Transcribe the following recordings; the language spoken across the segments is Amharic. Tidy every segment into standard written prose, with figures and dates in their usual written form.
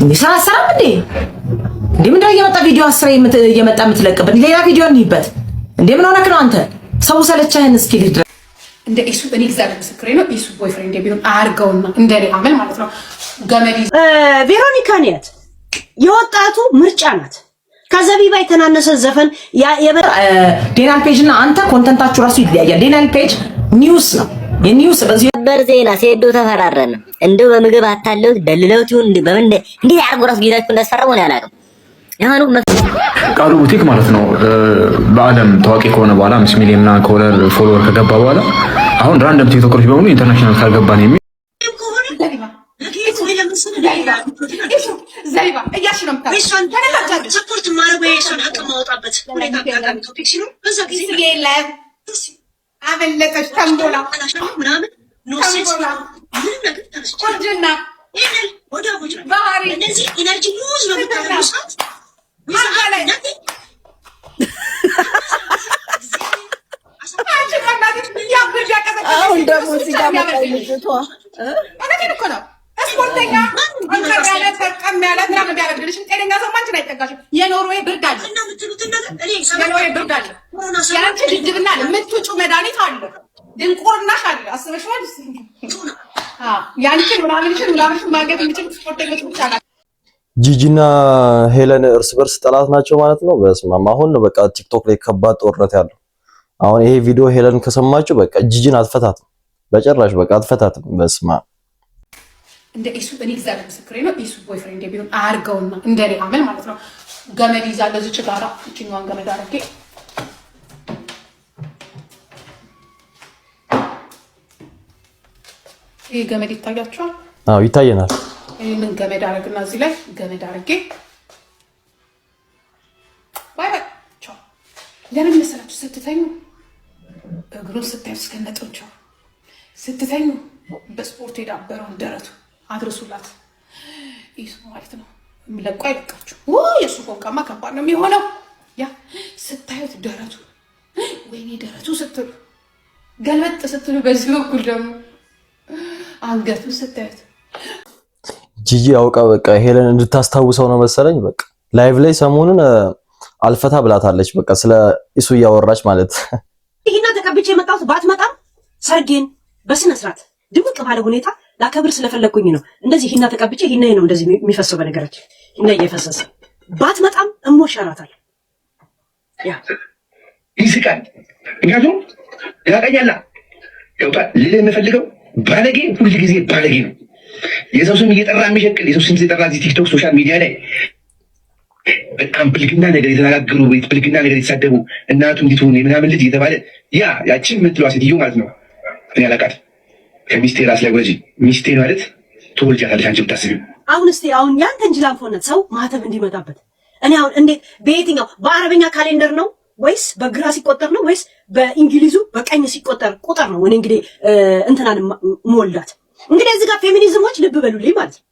እንዴ ሰራሰራም እንዴ ምንድነው እየመጣ ቪዲዮ አስራ እየመጣ የምትለቅበት ሌላ ቪዲዮ እንይበት እንዴ ምን ሆነክ ነው አንተ ሰው ሰለቻህን እስኪ ልጅ እንደ ኢሱ እኔ እግዚአብሔር ምስክሬ ነው ኢሱ ቦይፍሬንድ ቢሆን አርገውና እንደኔ አመል ማለት ነው ገመዲ ቬሮኒካ ኒያት የወጣቱ ምርጫ ናት ከዘቢባ የተናነሰ ዘፈን ዴናል ፔጅ እና አንተ ኮንተንታችሁ ራሱ ይለያያል ዴናል ፔጅ ኒውስ ነው የኒውስ በዚህ በርዜና ሴዶ ተፈራረን እንደው በምግብ አታለው ደልለውት ይሁን በምን እንዴ ያርጎ ራስ ጌታችሁ እንዳስፈረመው ነው ያላቀም ያኑ ቃሉ ቡቲክ ማለት ነው በአለም ታዋቂ ከሆነ በኋላ 5 ሚሊዮን እና ኮለር ፎሎወር ከገባ በኋላ አሁን ራንደም ቲክቶከሮች በሙሉ ኢንተርናሽናል ካልገባን የሚል ዘይባ እያሽረም እሷን ተነካቻለሁ ሰፖርት ማረው የሷን ሀቅ ማውጣበት ሁኔታ ጋር ቶፒክ ሲሉ በዛ ጊዜ የለም አበለቀሽ ተንቦላ ምናምን ኖሴት ምንም ነገር ቆንጆና ይሄን ወደ ወደ ባህሪ እነዚህ ኢነርጂ ሉዝ በመታረሱ ሰዓት ማጋላይ አሁን ደግሞ እዚህ ጋር መጣይልቷ እኔ እኮ ነው ስፖርተኛ አንቀራለ ተቀመያለ ምናምን ቢያደርግልሽ ጤነኛ ሰው ማንችን አይጠጋሽም የኖርዌይ ብርድ አለ እና የምትሉትን ነገር እኔ የኖርዌይ ብርድ አለ ያንቺ ድድብና የምትውጩ መድኃኒት አለ ድንቁርናሽ አለ አስበሽዋል ያንቺን ምናምንሽን ማገድ የሚችሉ ስፖርተኞች ብቻ ናቸው ጂጂና ሄለን እርስ በርስ ጠላት ናቸው ማለት ነው በስማም አሁን ነው በቃ ቲክቶክ ላይ ከባድ ጦርነት ያለው አሁን ይሄ ቪዲዮ ሄለን ከሰማችሁ በቃ ጂጂን አትፈታትም በጭራሽ በቃ አትፈታትም በስማም እንደ ኢሱ እኔ እግዚአብሔር ምስክሬ ነው ኢሱ ቦይፍሬንድ ቢሆን አርገውና እንደኔ አመል ማለት ነው ገመድ ይዛ ለዚች ጋራ እቺኛዋን ገመድ አርጌ ይሄ ገመድ ይታያችኋል አዎ ይታየናል ይሄንን ገመድ አረግና እዚህ ላይ ገመድ አርጌ ባይ ባይ ቻው ለምን መሰላችሁ ስትተኙ እግሩን ስታዩ እስከነጡንቻው ስትተኙ በስፖርት የዳበረውን ደረቱ አድርሱላት ኢሱ ማለት ነው ለቆ አይበቃችሁ የሱ ፎንቃማ ከባድ ነው የሚሆነው ያ ስታዩት ደረቱ ወይኔ ደረቱ ስትሉ ገልበጥ ስትሉ በዚህ በኩል ደግሞ አንገቱ ስታዩት ጂጂ አውቃ በቃ ሄለን እንድታስታውሰው ነው መሰለኝ በቃ ላይቭ ላይ ሰሞኑን አልፈታ ብላታለች በቃ ስለ ኢሱ እያወራች ማለት ይሄና ተቀብቼ የመጣሁት ባትመጣም ሰርጌን በስነ ስርዓት ድምቅ ባለ ሁኔታ ላከብር ስለፈለኩኝ ነው እንደዚህ ሂና ተቀብጬ ሂና ነው እንደዚህ የሚፈሰው በነገራችን ሂና እየፈሰሰ ባትመጣም እሞሸራታል ያ ይስቃል ምክንያቱም ያቀኛላ ያውጣ ልል የምፈልገው ባለጌ ሁሉ ጊዜ ባለጌ ነው የሰው ስም እየጠራ የሚሸቅል የሰው ስም እየጠራ እዚህ ቲክቶክ ሶሻል ሚዲያ ላይ በጣም ብልግና ነገር የተነጋገሩ ብልግና ነገር የተሳደቡ እናቱ እንዲትሆን የምናምን ልጅ እየተባለ ያችን የምትለዋ ሴትዮ ማለት ነው እኔ አላውቃትም ከሚስቴ ራስ ላይ ወጂ ሚስቴ ማለት ትወልጃታለሽ አንቺ ብታስቢው አሁን እስቲ አሁን ያንተ እንጅላንፎነት ሰው ማህተም እንዲመጣበት እኔ አሁን እንዴት በየትኛው በአረበኛ ካሌንደር ነው ወይስ በግራ ሲቆጠር ነው ወይስ በእንግሊዙ በቀኝ ሲቆጠር ቁጥር ነው እኔ እንግዲህ እንትናን ሞልዳት እንግዲህ እዚህ ጋር ፌሚኒዝሞች ልብ በሉልኝ ማለት ነው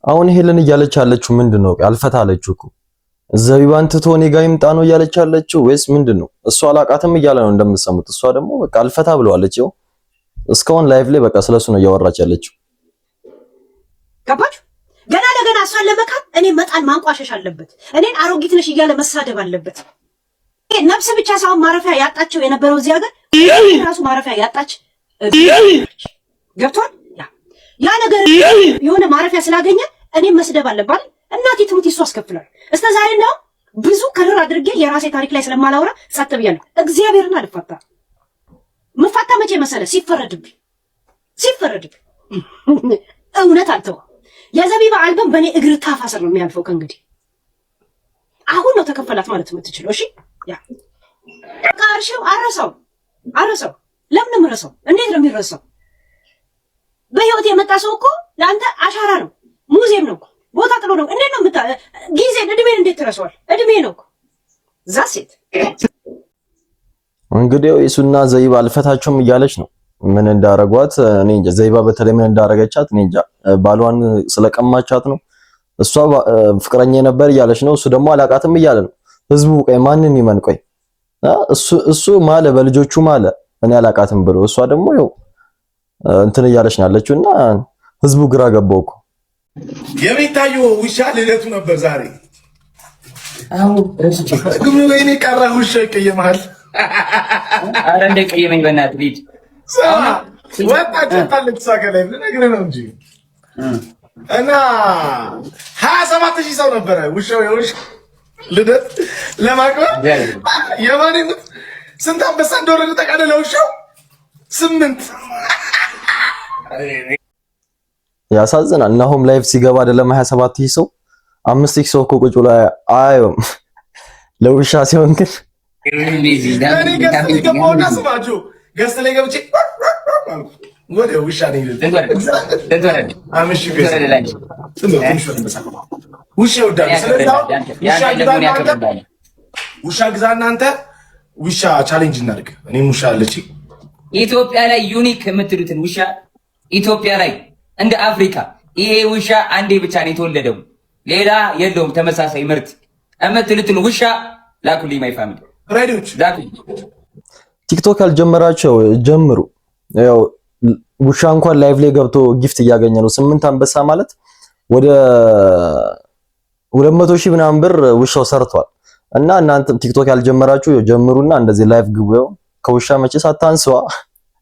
አሁን ሄለን እያለች ያለችው ምንድነው አልፈታ አለችው እኮ ዘቢባን ትቶ እኔ ጋር ይምጣ ነው እያለች ያለችው ወይስ ምንድነው እሷ አላቃተም እያለ ነው እንደምትሰሙት እሷ ደግሞ በቃ አልፈታ ብለዋለች ይኸው እስካሁን ላይቭ ላይ በቃ ስለሱ ነው እያወራች ያለችው ገባችሁ ገና ለገና እሷን ለመካት እኔ መጣን ማንቋሸሽ አለበት እኔን አሮጊት ነሽ እያለ መሳደብ አለበት ነፍስ ብቻ ሳይሆን ማረፊያ ያጣቸው የነበረው እዚህ ሀገር ራሱ ማረፊያ ያጣች ገብቷል ያ ነገር የሆነ ማረፊያ ስላገኘ እኔ መስደብ አለባት እናቴ ትሙት ይሷ አስከፍላል እስከ ዛሬ ነው ብዙ ከርር አድርጌ የራሴ ታሪክ ላይ ስለማላወራ ጸጥ ብያለሁ እግዚአብሔርን አልፋታ መፋታ መቼ መሰለ ሲፈረድብኝ እውነት አልተው የዘቢባ አልበም በኔ እግር ታፋሰር ነው የሚያልፈው ከእንግዲህ አሁን ነው ተከፈላት ማለት የምትችለው እሺ ያ ቃርሽው አረሰው ለምን ምረሰው እንዴት ነው የሚረሳው በህይወት የመጣ ሰው እኮ ለአንተ አሻራ ነው ሙዚየም ነው ቦታ ጥሎ ነው እንዴት ነው ጊዜ እድሜን እንዴት ትረሳዋል እድሜ ነው ዛሴት እንግዲህ ኢሱና ዘይባ አልፈታቸውም እያለች ነው ምን እንዳረጓት እኔ እንጃ ዘይባ በተለይ ምን እንዳረገቻት እኔ እንጃ ባሏን ስለቀማቻት ነው እሷ ፍቅረኛ ነበር እያለች ነው እሱ ደግሞ አላቃትም እያለ ነው ህዝቡ ቆይ ማንን ይመን ቆይ እሱ ማለ በልጆቹ ማለ እኔ አላቃትም ብሎ እሷ ደግሞ እንትን እያለች ነው ያለችውና ህዝቡ ግራ ገባው እኮ የሚታየው ውሻ ልደቱ ነበር ዛሬ። አው ረስቼ ግን ወይኔ ቀረ ውሻ ይቀየማል። አረ እንደቀየመኝ በእናትህ ልጅ ወጣች ታለች ሳገላይ ነገር ነው እንጂ እና 27000 ሰው ነበረ ውሻው የውሻ ልደት ለማክበር የማንን ስንት አንበሳ እንደወረደ ተቃለ ለውሻው 8 ያሳዝናል። እና ሆም ላይፍ ሲገባ አይደለም 27000 ሰው 5000 ሰው እኮ ቁጭ ብሎ አያዩም። ለውሻ ሲሆን ግን እኔ ገዝተው ስማችሁ ገዝተ ላይ ገብቼ ወደ ውሻ ነው ውሻ ይወዳል። ውሻ ግዛ እናንተ ውሻ ቻሌንጅ እናድርግ። እኔም ውሻ አለች ኢትዮጵያ ላይ ዩኒክ የምትሉትን ውሻ ኢትዮጵያ ላይ እንደ አፍሪካ ይሄ ውሻ አንዴ ብቻ ነው የተወለደው፣ ሌላ የለውም ተመሳሳይ ምርት የምትሉትን ውሻ ላኩልኝ። ማይ ፋሚሊ ሬዲዮች ላኩልኝ። ቲክቶክ አልጀመራቸው ጀምሩ። ያው ውሻ እንኳን ላይቭ ላይ ገብቶ ጊፍት እያገኘ ነው። 8 አንበሳ ማለት ወደ 200,000 ምናምን ብር ውሻው ሰርቷል። እና እናንተም ቲክቶክ ያልጀመራችሁ ጀምሩና እንደዚህ ላይቭ ግቡ። ያው ከውሻ መቼስ አታንስዋ።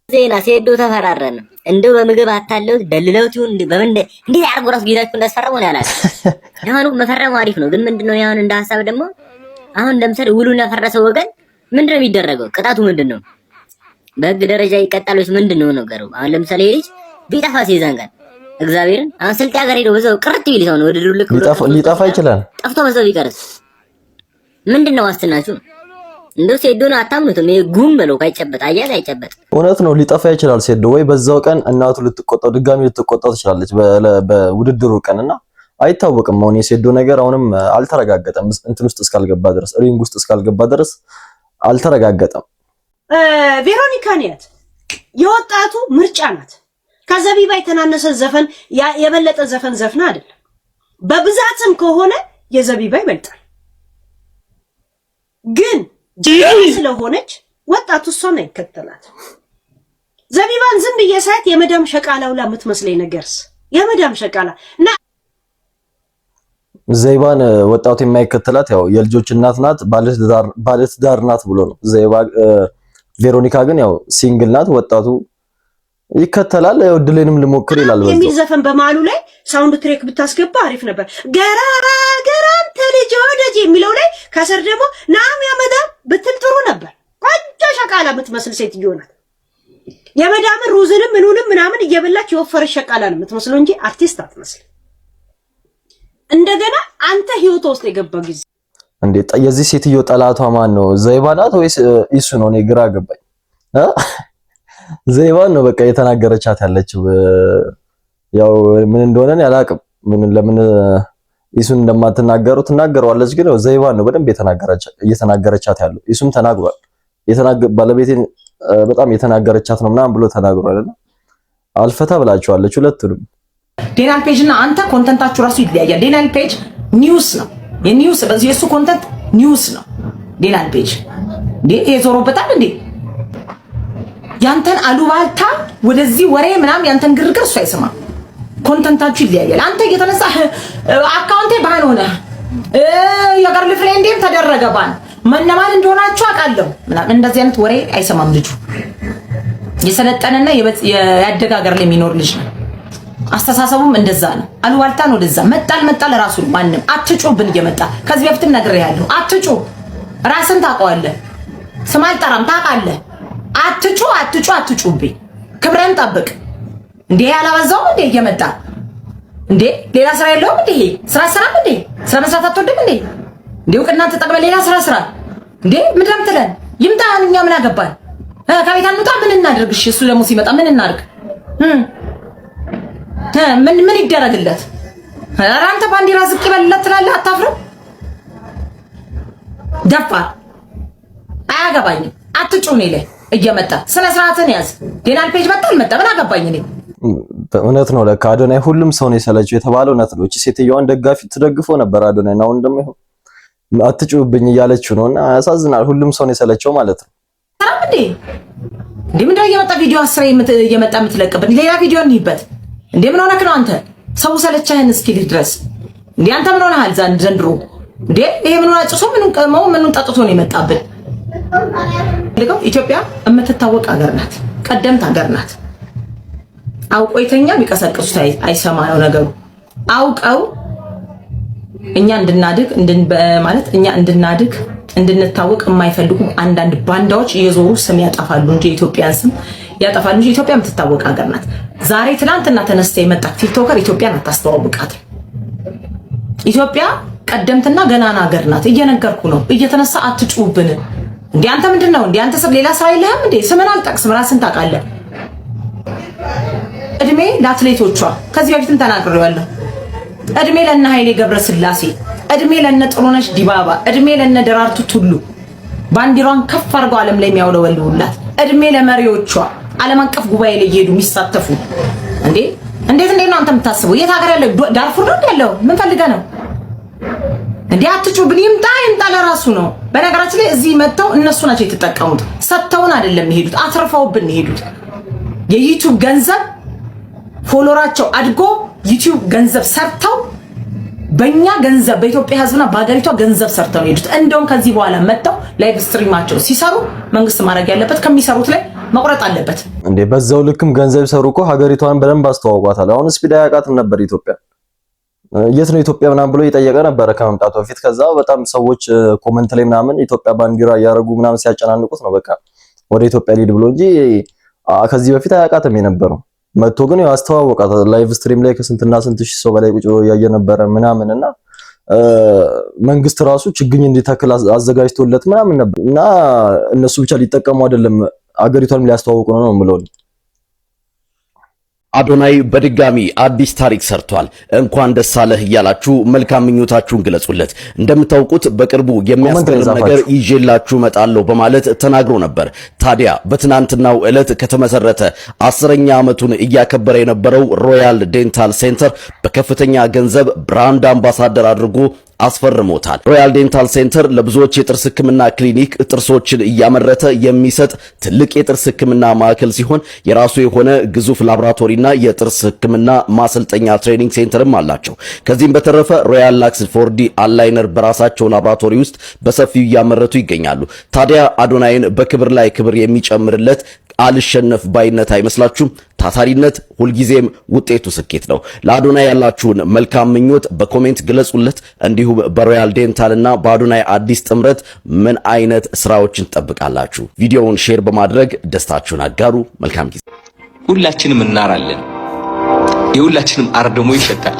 ዜና ሴዶ ተፈራረን እንደው በምግብ አታለው ደልለውት ይሁን በምን እንዴት አርጎ ራስ ጌታችሁ እንዳስፈረሙ ነው ያላል። ያሁኑ መፈረሙ አሪፍ ነው፣ ግን ምንድነው ያሁን እንደ ሐሳብ ደግሞ አሁን ለምሳሌ ውሉን ያፈረሰው ወገን ምንድነው የሚደረገው? ቅጣቱ ምንድነው? በህግ ደረጃ ይቀጣል ወይስ ምንድነው ነገሩ? አሁን ለምሳሌ ልጅ ቢጠፋ ሲዛን ጋር እግዚአብሔርን አሁን ስልጤ ሀገር ሄዶ በዛው ቅርት ቢል ሰው ነው ወደ ዱልክ ሊጠፋ ይችላል። ጠፍቶ በዛው ቢቀርስ ምንድነው ዋስትናችሁ? እንደው ሴዶን አታምኑትም? ጉም ብለው ካይጨበጥ አያዝ አይጨበጥ። እውነት ነው፣ ሊጠፋ ይችላል ሴዶ። ወይ በዛው ቀን እናቱ ልትቆጣው ድጋሚ ልትቆጣው ትችላለች በውድድሩ ቀንና አይታወቅም። አሁን የሴዶ ነገር አሁንም አልተረጋገጠም። እንትን ውስጥ እስካልገባ ድረስ ሪንግ ውስጥ እስካልገባ ድረስ አልተረጋገጠም። ቬሮኒካ ኒያት የወጣቱ ምርጫ ናት። ከዘቢባ የተናነሰ ዘፈን የበለጠ ዘፈን ዘፍና አይደል? በብዛትም ከሆነ የዘቢባ ይበልጣል። ግን ስለሆነች ወጣቱ እሷን አይከተላት። ዘቢባን ዝም ብዬ ሳያት የመዳም ሸቃላው ላ የምትመስለኝ ነገርስ የመዳም ሸቃላ እና ዘይባን ወጣቱ የማይከተላት ያው የልጆች እናት ናት፣ ባለትዳር ናት ብሎ ነው። ዘይባ ቬሮኒካ ግን ያው ሲንግል ናት። ወጣቱ ይከተላል። ያው ድሌንም ልሞክር ይላል። በዛው የሚል ዘፈን በማሉ ላይ ሳውንድ ትሬክ ብታስገባ አሪፍ ነበር። ገራገራም ተልጅ ወደጅ የሚለው ላይ ከስር ደግሞ ናም ያመዳም ብትል ጥሩ ነበር። ቆንጆ ሸቃላ የምትመስል ሴትዮ ናት። የመዳም ሩዝንም ምኑንም ምናምን እየበላች የወፈረች ሸቃላ ነው የምትመስለው እንጂ አርቲስት አትመስል። እንደገና አንተ ህይወት ውስጥ የገባ ጊዜ እንዴ የዚህ ሴትዮ ጠላቷ ማን ነው? ዘይባ ናት ወይስ ኢሱ ነው? እኔ ግራ ገባኝ። ዘይባን ነው በቃ የተናገረቻት ያለችው። ያው ምን እንደሆነ ያላቅም ምን ለምን ኢሱን እንደማትናገሩ ትናገረዋለች። ግን ዘይባን ነው በደንብ እየተናገረቻት ያለው። ኢሱም ተናግሯል። ባለቤቴን በጣም የተናገረቻት ነው ምናምን ብሎ ተናግሯል። አይደል? አልፈታ ብላችኋለች ሁለቱንም። ዴናል ፔጅ እና አንተ ኮንተንታችሁ ራሱ ይለያያል። ዴናል ፔጅ ኒውስ ነው፣ የኒውስ በዚህ የሱ ኮንተንት ኒውስ ነው። ዴናል ፔጅ እንዴ የዞሮበታል እንዴ ያንተን አሉባልታ ወደዚህ ወሬ ምናምን ያንተን ግርግር እሱ አይሰማም። ኮንተንታችሁ ይለያያል። አንተ እየተነሳ አካውንቴ ባን ሆነ የገርል ፍሬንዴም ተደረገ ባን መነማን እንደሆናችሁ አውቃለሁ ምናምን እንደዚህ አይነት ወሬ አይሰማም ልጁ። የሰለጠነና ያደገ ሀገር ላይ የሚኖር ልጅ ነው። አስተሳሰቡም እንደዛ ነው። አሉባልታን ወደዛ መጣል ራሱ ማንም አትጩብን እየመጣ ከዚህ በፊትም ነግሬሃለሁ። አትጩ ራስን ታውቀዋለህ። ስም አልጠራም ታውቃለህ። አትጩብኝ። ክብረን ጠብቅ። እንዴ ያላበዛውም እንዴ እየመጣ እንዴ ሌላ ስራ የለውም እንዴ? ስራ እንዴ ስራ መስራት አትወድም እንዴ? እንዴ እውቅና ተጠቅመ ሌላ ስራ እንዴ ምንድነው ትለን? ይምጣ እኛ ምን አገባን? ከቤት አንውጣ ምን እናድርግሽ? እሱ ደግሞ ሲመጣ ምን እናድርግ? ምን ይደረግለት? ኧረ አንተ ባንዲራ ዝቅ ይበልለት ትላለህ። አታፍርም? ደፋር አያገባኝም። አትጩህ እኔ ላይ እየመጣ ስነ ስርዓትን ያዝ። ዴናል ፔጅ መጣ አልመጣ ምን አገባኝ እኔ። እውነት ነው ለካ አዶናይ ሁሉም ሰው ነው የሰለችው የተባለው እውነት ነው። እቺ ሴትዮዋን ደጋፊ ትደግፈው ነበር አዶናይ ነው እንደም ይሁን አትጩህብኝ እያለችው ነውና ያሳዝናል። ሁሉም ሰው ነው የሰለቸው ማለት ነው። እንዴ ምንድነው እየመጣ ቪዲዮ አስሬ እየመጣ የምትለቅብን? ሌላ ቪዲዮ እንይበት እንዴ ምን ሆነክ ነው አንተ? ሰው ሰለቻህን እስኪል ድረስ እንዴ አንተ ምን ሆነሃል ዘንድሮ እንዴ ይሄ ምን አጭሶ ምን ቀመው ምን ጠጥቶ ነው የመጣብን ኢትዮጵያ የምትታወቅ ሀገር ናት ቀደምት ሀገር ናት አውቆይተኛ ቢቀሰቅሱት አይሰማ ነው ነገሩ አውቀው እኛ እንድናድግ ማለት እኛ እንድናድግ እንድንታወቅ የማይፈልጉ አንዳንድ ባንዳዎች እየዞሩ ስም ያጠፋሉ እንጂ ኢትዮጵያን ስም ያጠፋሉ እንጂ ኢትዮጵያ የምትታወቅ ሀገር ናት ዛሬ ትናንትና ተነስተ የመጣ ቲክቶከር ኢትዮጵያን አታስተዋውቃት ኢትዮጵያ ቀደምትና ገናና ሀገር ናት እየነገርኩ ነው እየተነሳ አትጩብን እንዴ አንተ ምንድነው እንዴ አንተ ሌላ ስራ የለህም እንዴ ስምን አልጠቅስም ራስን ታውቃለህ እድሜ ለአትሌቶቿ ከዚህ በፊትም ተናግሬዋለሁ እድሜ ለነ ኃይሌ ገብረስላሴ እድሜ ለነ ጥሩነሽ ዲባባ እድሜ ለነ ደራርቱ ቱሉ ባንዲራን ከፍ አድርገው ዓለም ላይ የሚያውለበልቡላት እድሜ ለመሪዎቿ ዓለም አቀፍ ጉባኤ ላይ ይሄዱ የሚሳተፉ እንዴት ነው አንተ የምታስበው የት ሀገር ያለው ዳርፉር ነው ያለው ምን ፈልገህ ነው እንዴ አትጩብን ይምጣ ለራሱ ነው በነገራችን ላይ እዚህ መተው እነሱ ናቸው የተጠቀሙት ሰተውን አይደለም ይሄዱት አትርፈውብን ይሄዱት የዩቲዩብ ገንዘብ ፎሎራቸው አድጎ ዩቲዩብ ገንዘብ ሰርተው በእኛ ገንዘብ በኢትዮጵያ ህዝብና በአገሪቷ ገንዘብ ሰርተው ይሄዱት እንደውም ከዚህ በኋላ መተው ላይቭ ስትሪማቸው ሲሰሩ መንግስት ማድረግ ያለበት ከሚሰሩት ላይ መቁረጥ አለበት እንዴ በዛው ልክም ገንዘብ ሰሩ እኮ ሀገሪቷን በደንብ አስተዋውቋታል አሁን ስፒድ ያቃተም ነበር ኢትዮጵያ የት ነው ኢትዮጵያ ምናምን ብሎ እየጠየቀ ነበር ከመምጣቱ በፊት ከዛ በጣም ሰዎች ኮሜንት ላይ ምናምን ኢትዮጵያ ባንዲራ ያረጉ ምናምን ሲያጨናንቁት ነው በቃ ወደ ኢትዮጵያ ሊድ ብሎ እንጂ ከዚህ በፊት አያቃተም የነበረው መጥቶ ግን ያስተዋወቃት ላይቭ ስትሪም ላይ ከስንትና ስንት ሺህ ሰው በላይ ቁጭ ያየ ነበር ምናምንና መንግስት ራሱ ችግኝ እንዲተክል አዘጋጅቶለት ምናምን ነበር እና እነሱ ብቻ ሊጠቀሙ አይደለም አገሪቷንም ሊያስተዋውቁ ነው የምለው አዶናይ በድጋሚ አዲስ ታሪክ ሰርቷል እንኳን ደስ አለህ እያላችሁ መልካም ምኞታችሁን ግለጹለት እንደምታውቁት በቅርቡ የሚያስገርም ነገር ይዤላችሁ መጣለሁ በማለት ተናግሮ ነበር ታዲያ በትናንትናው ዕለት ከተመሰረተ 10ኛ ዓመቱን እያከበረ የነበረው ሮያል ዴንታል ሴንተር በከፍተኛ ገንዘብ ብራንድ አምባሳደር አድርጎ አስፈርሞታል ሮያል ዴንታል ሴንተር ለብዙዎች የጥርስ ህክምና ክሊኒክ ጥርሶችን እያመረተ የሚሰጥ ትልቅ የጥርስ ህክምና ማዕከል ሲሆን የራሱ የሆነ ግዙፍ ላቦራቶሪና የጥርስ ህክምና ማሰልጠኛ ትሬኒንግ ሴንተርም አላቸው ከዚህም በተረፈ ሮያል ላክስ 4D አላይነር በራሳቸው ላቦራቶሪ ውስጥ በሰፊው እያመረቱ ይገኛሉ ታዲያ አዶናይን በክብር ላይ ክብር የሚጨምርለት አልሸነፍ ባይነት አይመስላችሁም ታታሪነት ሁልጊዜም ውጤቱ ስኬት ነው ለአዶናይ ያላችሁን መልካም ምኞት በኮሜንት ግለጹለት እንዲሁም በሮያል ዴንታልና በአዶናይ አዲስ ጥምረት ምን አይነት ስራዎችን ተጠብቃላችሁ ቪዲዮውን ሼር በማድረግ ደስታችሁን አጋሩ መልካም ጊዜ ሁላችንም እናራለን የሁላችንም አር ደግሞ ይሸጣል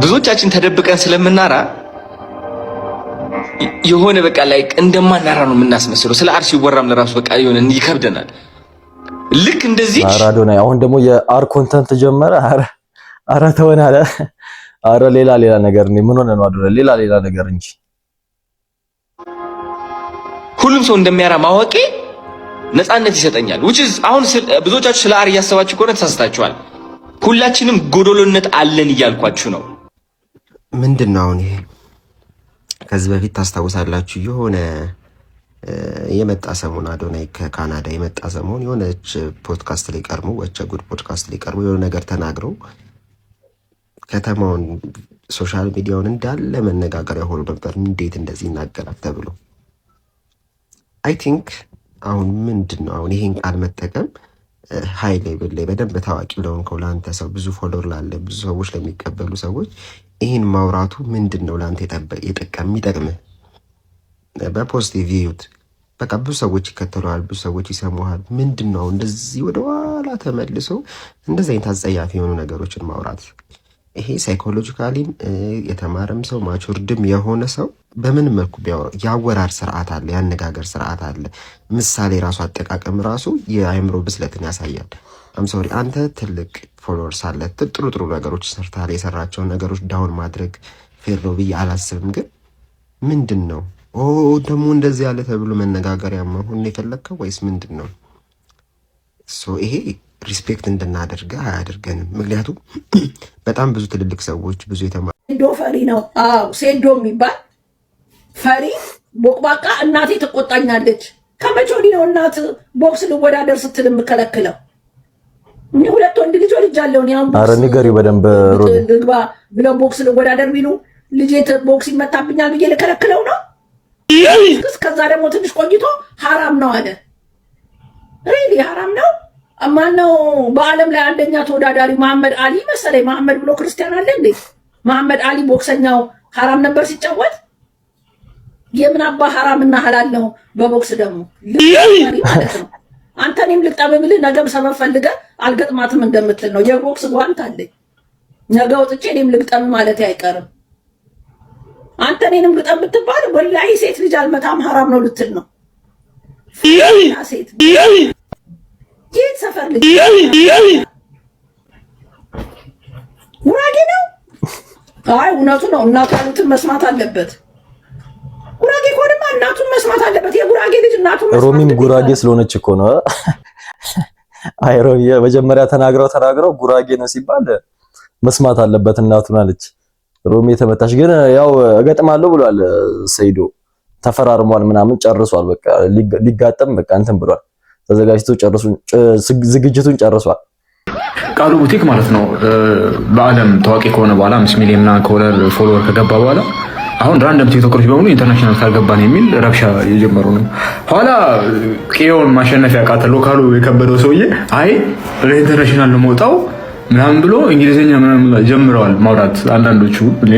ብዙዎቻችን ተደብቀን ስለምናራ የሆነ በቃ ላይ እንደማናራ ነው የምናስመስለው ስለ አርሲ ወራም ለራሱ በቃ የሆነ ይከብደናል ልክ እንደዚህ አዶናይ አሁን ደግሞ የአር ኮንተንት ጀመረ አረ ተወና አረ ሌላ ነገር ነው ምን ሆነ ነው አዶናይ ሌላ ነገር እንጂ ሁሉም ሰው እንደሚያራ ማወቄ ነፃነት ይሰጠኛል which is አሁን ብዙዎቻችሁ ስለ አር እያሰባችሁ ከሆነ ተሳስታችኋል ሁላችንም ጎዶሎነት አለን እያልኳችሁ ነው ምንድነው ይሄ ከዚህ በፊት ታስታውሳላችሁ የሆነ የመጣ ሰሞን አዶናይ ከካናዳ የመጣ ሰሞን የሆነች ፖድካስት ላይ ቀርሞ ጉድ ፖድካስት ላይ ቀርሞ የሆነ ነገር ተናግረው ከተማውን ሶሻል ሚዲያውን እንዳለ መነጋገሪያ ሆኖ ነበር እንዴት እንደዚህ ይናገራል ተብሎ አይ ቲንክ አሁን ምንድነው አሁን ይሄን ቃል መጠቀም ሃይ ሌቭል ላይ በደንብ ታዋቂ ለሆንከው ላንተ ሰው ብዙ ፎሎወር ላለ ብዙ ሰዎች ለሚቀበሉ ሰዎች ይሄን ማውራቱ ምንድነው ላንተ የሚጠቅምህ በፖዚቲቭ ዩት በቃ ብዙ ሰዎች ይከተሉሃል ብዙ ሰዎች ይሰሙሃል ምንድነው እንደዚህ ወደ ኋላ ተመልሶ እንደዚህ አይነት አጸያፊ የሆኑ ነገሮችን ማውራት ይሄ ሳይኮሎጂካሊም የተማረም ሰው ማቹርድም የሆነ ሰው በምን መልኩ ያወራር ስርዓት አለ ያነጋገር ስርዓት አለ ምሳሌ ራሱ አጠቃቀም ራሱ የአይምሮ ብስለትን ያሳያል አም ሶሪ አንተ ትልቅ ፎሎወርስ አለ ጥሩ ነገሮች ሰርታል የሰራቸው ነገሮች ዳውን ማድረግ ፌር ነው ብዬ አላስብም ግን ምንድነው ደግሞ እንደዚህ ያለ ተብሎ መነጋገሪያ መሆን የፈለከው ወይስ ምንድነው ይሄ ሪስፔክት እንድናደርግ አያደርገንም ምክንያቱም በጣም ብዙ ትልልቅ ሰዎች ብዙ የተማሩ ሴዶ ፈሪ ነው ሴዶ የሚባል ፈሪ ቦቅባቃ እናቴ ትቆጣኛለች ከመቼ ወዲህ ነው እናት ቦክስ ልወዳደር ስትል የምከለክለው እኔ ሁለት ወንድ ልጅ ወልጃለሁ። ያው ኧረ ንገሪው በደንብ ሮሚ ልግባ ብለው ቦክስ ልወዳደር ቢሉ ልጄ ቦክስ ይመታብኛል ብዬ ልከለክለው ነው? ከዛ ደግሞ ትንሽ ቆይቶ ሐራም ነው አለ። ሪሊ ሐራም ነው? ማነው በዓለም ላይ አንደኛ ተወዳዳሪ መሐመድ አሊ መሰለኝ። መሐመድ ብሎ ክርስቲያን አለ እንዴ? መሐመድ አሊ ቦክሰኛው ሐራም ነበር ሲጫወት። የምን አባ ሐራምና ሐላል ነው? በቦክስ ደግሞ ማለት ነው። አንተ እኔም ልቅጠም ብልህ ነገም ሰበብ ፈልገህ አልገጥማትም እንደምትል ነው። የቦክስ ጓንት አለኝ ነገ ወጥቼ እኔም ልቅጠም ማለት አይቀርም። አንተ እኔንም ግጠም ብትባል ወላሂ ሴት ልጅ አልመታም ሐራም ነው ልትል ነው። ሴት የት ሰፈር ልጅ ጉራጌ ነው? አይ እውነቱ ነው። እናቱ ያሉትን መስማት አለበት። ጉራጌ ከሆነማ እናቱን መስማት አለበት። የጉራጌ ልጅ እናቱን መስማት ሮሚም ጉራጌ ስለሆነች እኮ ነው። አይ ሮሚ መጀመሪያ ተናግረው ጉራጌ ነው ሲባል መስማት አለበት እናቱን አለች። ሮሚ የተመታሽ ግን ያው እገጥማለሁ ብሏል። ሰይዶ ተፈራርሟል ምናምን ጨርሷል። በቃ ሊጋጠም በቃ እንትን ብሏል። ተዘጋጅቶ ዝግጅቱን ጨርሷል። ቃሉ ቡቲክ ማለት ነው በአለም ታዋቂ ከሆነ በኋላ 5 ሚሊዮን እና ከወለር ፎሎወር ከገባ በኋላ አሁን ራንደም ቲክቶከሮች በሙሉ ኢንተርናሽናል ካልገባን የሚል ረብሻ እየጀመሩ ነው። ኋላ ቄውን ማሸነፍ ያቃተው ሎካሉ የከበደው ሰውዬ አይ ለኢንተርናሽናል ነው መውጣው ምናምን ብሎ እንግሊዘኛ ምናምን ጀምረዋል ማውራት። አንዳንዶቹ እኔ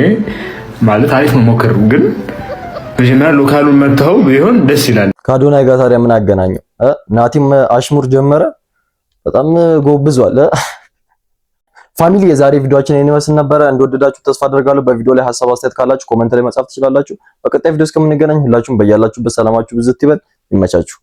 ማለት አሪፍ ነው ሞክር፣ ግን መጀመሪያ ሎካሉን መተው ቢሆን ደስ ይላል። ከአዶናይ ጋር ታዲያ ምን አገናኘው? ናቲም አሽሙር ጀመረ። በጣም ጎብዟል። ፋሚሊ የዛሬ ቪዲዮአችን ይሄን ይመስል ነበረ። እንደወደዳችሁ ተስፋ አደርጋለሁ። በቪዲዮ ላይ ሐሳብ አስተያየት ካላችሁ ኮሜንት ላይ መጻፍ ትችላላችሁ። በቀጣይ ቪዲዮ እስከምንገናኝ ሁላችሁም በያላችሁበት ሰላማችሁ ብዝት ይበል። ይመቻችሁ።